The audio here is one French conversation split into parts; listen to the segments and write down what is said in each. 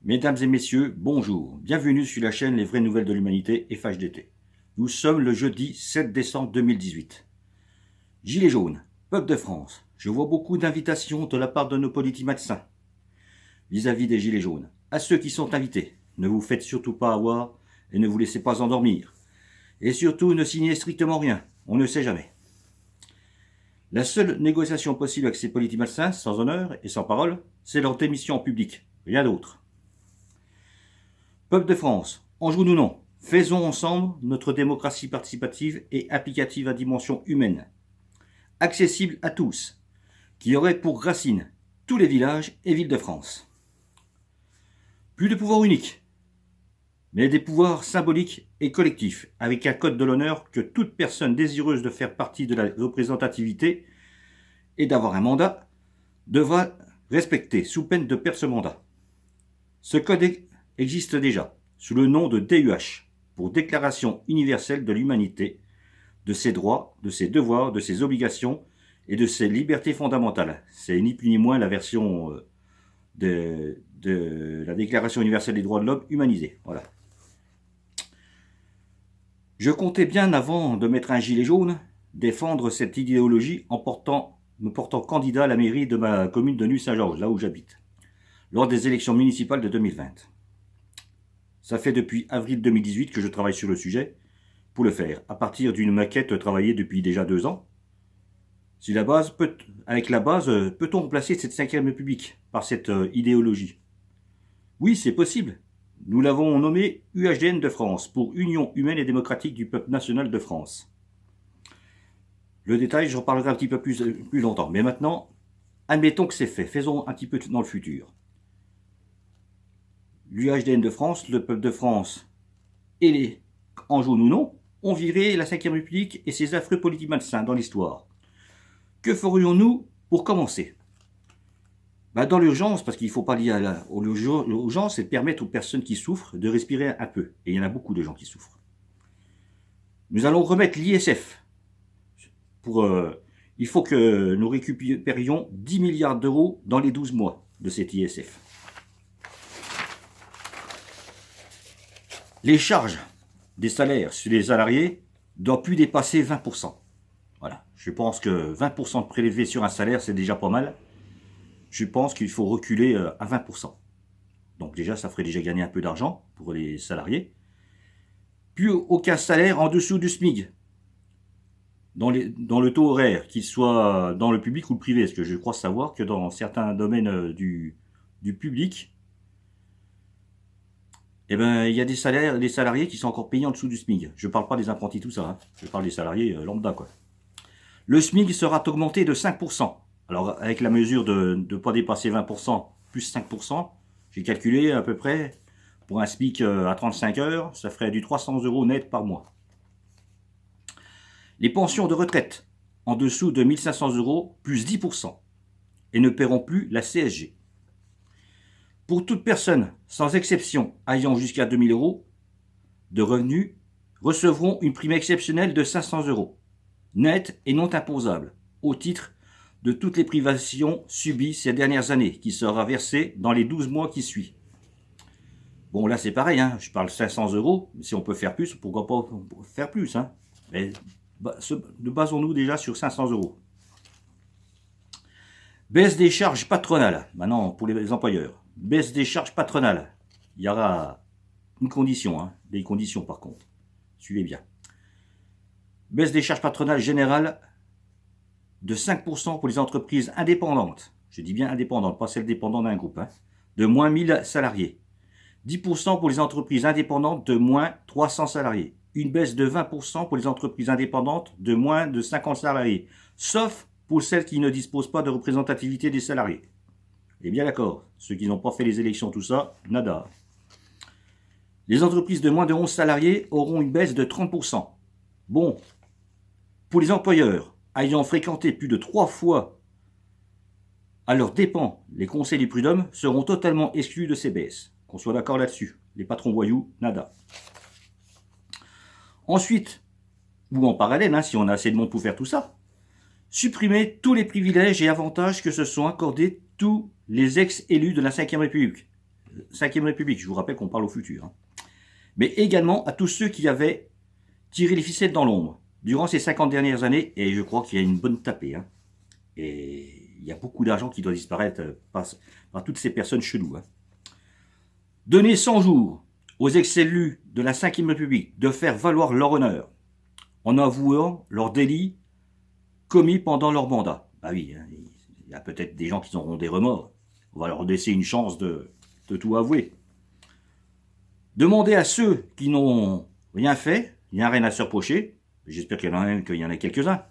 Mesdames et messieurs, bonjour. Bienvenue sur la chaîne Les Vraies Nouvelles de l'Humanité FHDT. Nous sommes le jeudi 7 décembre 2018. Gilets jaunes, peuple de France, je vois beaucoup d'invitations de la part de nos politiciens vis-à-vis des Gilets jaunes. À ceux qui sont invités, ne vous faites surtout pas avoir et ne vous laissez pas endormir. Et surtout, ne signez strictement rien, on ne sait jamais. La seule négociation possible avec ces politiciens, sans honneur et sans parole, c'est leur démission en public, rien d'autre. Peuple de France, en joue-nous non, faisons ensemble notre démocratie participative et applicative à dimension humaine, accessible à tous, qui aurait pour racine tous les villages et villes de France. Plus de pouvoir unique, mais des pouvoirs symboliques et collectifs, avec un code de l'honneur que toute personne désireuse de faire partie de la représentativité et d'avoir un mandat devra respecter sous peine de perdre ce mandat. Ce code existe déjà, sous le nom de DUH, pour Déclaration universelle de l'humanité, de ses droits, de ses devoirs, de ses obligations et de ses libertés fondamentales. C'est ni plus ni moins la version de la Déclaration universelle des droits de l'homme humanisée. Voilà. Je comptais bien, avant de mettre un gilet jaune, défendre cette idéologie en me portant candidat à la mairie de ma commune de Nuit-Saint-Georges, là où j'habite, lors des élections municipales de 2020. Ça fait depuis avril 2018 que je travaille sur le sujet pour le faire, à partir d'une maquette travaillée depuis déjà 2 ans. Avec la base, peut-on remplacer cette 5e République par cette idéologie? Oui, c'est possible. Nous l'avons nommé UHDN de France, pour Union humaine et démocratique du peuple national de France. Le détail, j'en parlerai un petit peu plus longtemps. Mais maintenant, admettons que c'est fait. Faisons un petit peu dans le futur. L'UHDN de France, le peuple de France et les en jaune ou non, ont viré la 5e République et ses affreux politiciens dans l'histoire. Que ferions-nous pour commencer? Dans l'urgence, parce qu'il ne faut pas lier à l'urgence, c'est de permettre aux personnes qui souffrent de respirer un peu. Et il y en a beaucoup de gens qui souffrent. Nous allons remettre l'ISF. Il faut que nous récupérions 10 milliards d'euros dans les 12 mois de cet ISF. Les charges des salaires sur les salariés ne doivent plus dépasser 20%. Voilà. Je pense que 20% de prélevé sur un salaire, c'est déjà pas mal. Je pense qu'il faut reculer à 20%. Donc déjà, ça ferait déjà gagner un peu d'argent pour les salariés. Puis aucun salaire en dessous du SMIC. Dans le taux horaire, qu'il soit dans le public ou le privé. Parce que je crois savoir que dans certains domaines du public, il y a des salariés qui sont encore payés en dessous du SMIC. Je ne parle pas des apprentis, tout ça. Hein. Je parle des salariés lambda, quoi. Le SMIC sera augmenté de 5%. Alors, avec la mesure de ne pas dépasser 20%, plus 5%, j'ai calculé à peu près, pour un SMIC à 35 heures, ça ferait du 300 € net par mois. Les pensions de retraite, en dessous de 1 500 €, plus 10%, et ne paieront plus la CSG. Pour toute personne, sans exception, ayant jusqu'à 2 000 € de revenus, recevront une prime exceptionnelle de 500 €, nette et non imposable, au titre de toutes les privations subies ces dernières années, qui sera versée dans les 12 mois qui suivent. Bon, là c'est pareil, hein, je parle 500 €, si on peut faire plus, pourquoi pas faire plus, hein. Mais basons-nous déjà sur 500 €. Baisse des charges patronales, maintenant pour les employeurs. Baisse des charges patronales. Il y aura une condition, hein, des conditions par contre. Suivez bien. Baisse des charges patronales générales de 5% pour les entreprises indépendantes. Je dis bien indépendantes, pas celles dépendantes d'un groupe. Hein, de moins 1000 salariés. 10% pour les entreprises indépendantes de moins 300 salariés. Une baisse de 20% pour les entreprises indépendantes de moins de 50 salariés. Sauf pour celles qui ne disposent pas de représentativité des salariés. Eh bien d'accord, ceux qui n'ont pas fait les élections, tout ça, nada. Les entreprises de moins de 11 salariés auront une baisse de 30%. Bon, pour les employeurs ayant fréquenté plus de 3 fois à leurs dépens les conseils du prud'homme seront totalement exclus de ces baisses. Qu'on soit d'accord là-dessus. Les patrons voyous, nada. Ensuite, ou en parallèle, hein, si on a assez de monde pour faire tout ça, supprimer tous les privilèges et avantages que se sont accordés tous les ex-élus de la 5e République. Ve République. Je vous rappelle qu'on parle au futur. Hein. Mais également à tous ceux qui avaient tiré les ficelles dans l'ombre durant ces 50 dernières années, et je crois qu'il y a une bonne tapée. Hein. Et il y a beaucoup d'argent qui doit disparaître par toutes ces personnes cheloues. Hein. Donner 100 jours aux ex-élus de la Ve République de faire valoir leur honneur en avouant leurs délits commis pendant leur mandat. Bah oui, hein, il y a peut-être des gens qui auront des remords. On va leur laisser une chance de tout avouer. Demander à ceux qui n'ont rien fait, il n'y a rien à se reprocher, j'espère qu'il y en a quelques-uns,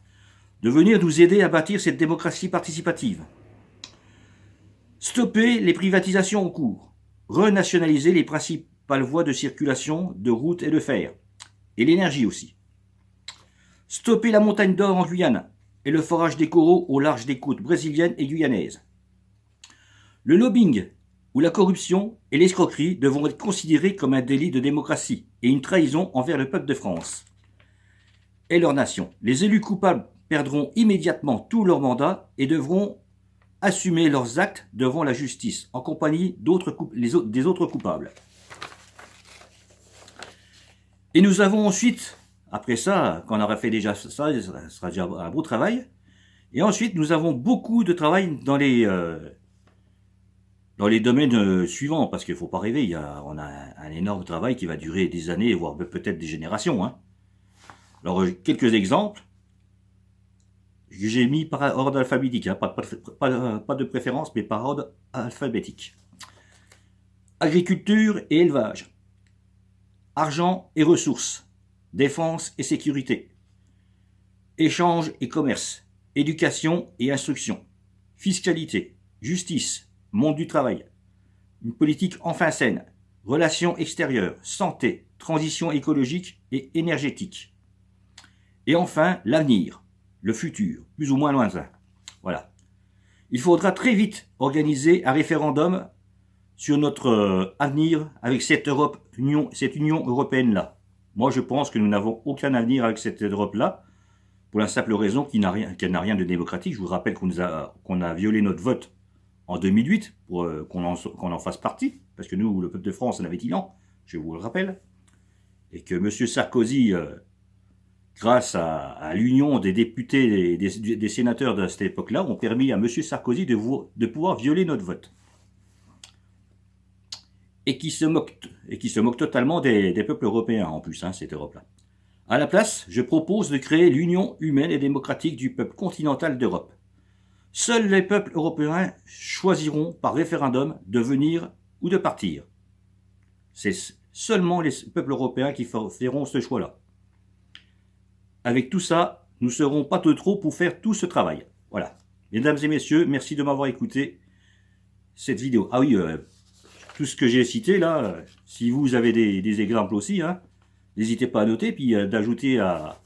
de venir nous aider à bâtir cette démocratie participative. Stopper les privatisations en cours, renationaliser les principales voies de circulation de routes et de fer, et l'énergie aussi. Stopper la montagne d'or en Guyane et le forage des coraux au large des côtes brésiliennes et guyanaises. Le lobbying ou la corruption et l'escroquerie devront être considérés comme un délit de démocratie et une trahison envers le peuple de France et leur nation. Les élus coupables perdront immédiatement tout leur mandat et devront assumer leurs actes devant la justice en compagnie des autres coupables. Et nous avons ensuite, après ça, quand on aura fait déjà ça sera déjà un beau travail, et ensuite nous avons beaucoup de travail dans les domaines suivants, parce qu'il ne faut pas rêver, on a un énorme travail qui va durer des années, voire peut-être des générations. Hein. Alors, quelques exemples. J'ai mis par ordre alphabétique, hein, pas de préférence, mais par ordre alphabétique. Agriculture et élevage. Argent et ressources. Défense et sécurité. Échange et commerce. Éducation et instruction. Fiscalité. Justice. Monde du travail, une politique enfin saine, relations extérieures, santé, transition écologique et énergétique. Et enfin, l'avenir, le futur, plus ou moins lointain. Voilà. Il faudra très vite organiser un référendum sur notre avenir avec cette Union européenne-là. Moi, je pense que nous n'avons aucun avenir avec cette Europe-là, pour la simple raison qu'elle n'a rien de démocratique. Je vous rappelle qu'on a violé notre vote en 2008, pour qu'on en fasse partie, parce que nous, le peuple de France, en avait 10 ans, je vous le rappelle, et que M. Sarkozy, grâce à l'union des députés et des sénateurs de cette époque-là, ont permis à M. Sarkozy de pouvoir violer notre vote. Et qui se moque totalement des peuples européens, en plus, hein, cette Europe-là. À la place, je propose de créer l'Union humaine et démocratique du peuple continental d'Europe. Seuls les peuples européens choisiront par référendum de venir ou de partir. C'est seulement les peuples européens qui feront ce choix-là. Avec tout ça, nous ne serons pas de trop pour faire tout ce travail. Voilà. Mesdames et messieurs, merci de m'avoir écouté cette vidéo. Ah oui, tout ce que j'ai cité là, si vous avez des exemples aussi, hein, n'hésitez pas à noter, puis d'ajouter à...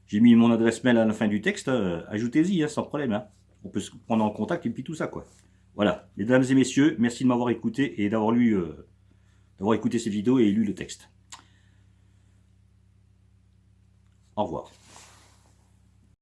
J'ai mis mon adresse mail à la fin du texte, ajoutez-y, hein, sans problème. Hein. On peut se prendre en contact et puis tout ça, quoi. Voilà. Mesdames et messieurs, merci de m'avoir écouté et d'avoir écouté ces vidéos et lu le texte. Au revoir.